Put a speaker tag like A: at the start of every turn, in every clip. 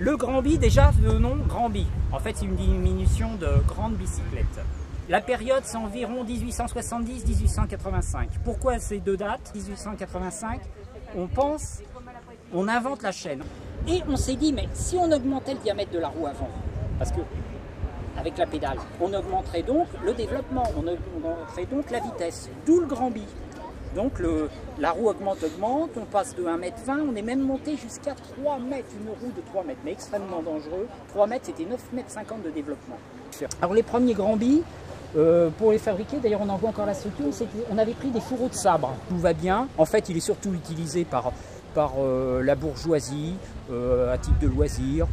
A: Le Grand-Bi, déjà, le nom Grand-Bi. En fait, c'est une diminution de grande bicyclette. La période, c'est environ 1870-1885. Pourquoi ces deux dates? 1885, on invente la chaîne. Et on s'est dit, mais si on augmentait le diamètre de la roue avant, parce que avec la pédale, on augmenterait donc le développement, on augmenterait donc la vitesse, d'où le Grand-Bi. Donc la roue augmente, on passe de 1,20 m, on est même monté jusqu'à 3 mètres, une roue de 3 mètres, mais extrêmement dangereux. 3 mètres, c'était 9,50 m de développement. Alors les premiers Grand-Bi, pour les fabriquer, d'ailleurs on en voit encore la structure, on avait pris des fourreaux de sabre. Tout va bien. En fait, il est surtout utilisé par la bourgeoisie, à titre de loisir,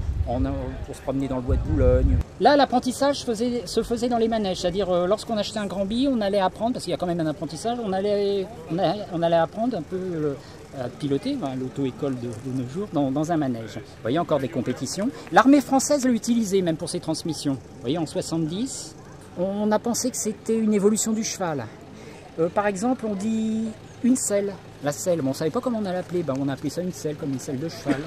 A: pour se promener dans le bois de Boulogne. Là, l'apprentissage se faisait dans les manèges, c'est-à-dire lorsqu'on achetait un Grand-Bi, on allait apprendre, parce qu'il y a quand même un apprentissage, on allait apprendre un peu à piloter, l'auto-école de nos jours, dans un manège. Vous voyez, encore des compétitions. L'armée française l'utilisait même pour ses transmissions. Vous voyez, en 70, on a pensé que c'était une évolution du cheval. Par exemple, on dit une selle. La selle, bon, on ne savait pas comment on allait l'appeler, on a appelé ça une selle, comme une selle de cheval.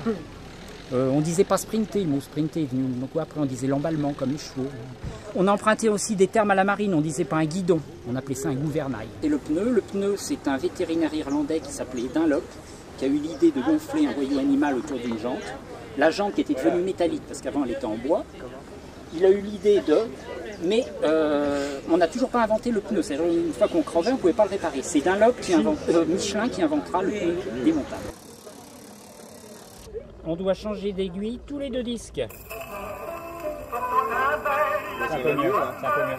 A: On disait pas sprinter, le mot sprinter est venu, donc après on disait l'emballement, comme les chevaux. On a emprunté aussi des termes à la marine, on disait pas un guidon, on appelait ça un gouvernail. Et le pneu c'est un vétérinaire irlandais qui s'appelait Dunlop, qui a eu l'idée de gonfler un noyau animal autour d'une jante. La jante qui était devenue métallique, parce qu'avant elle était en bois, il a eu l'idée mais on n'a toujours pas inventé le pneu. C'est-à-dire une fois qu'on crevait, on ne pouvait pas le réparer. C'est Michelin qui inventera le pneu démontable. On doit changer d'aiguille tous les 2 disques. C'est un peu mieux, c'est un peu mieux.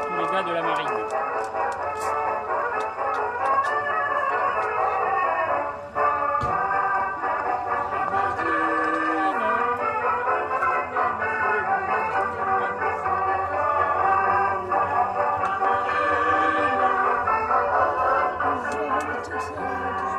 A: Tous les gars de la marine.
B: Thank you.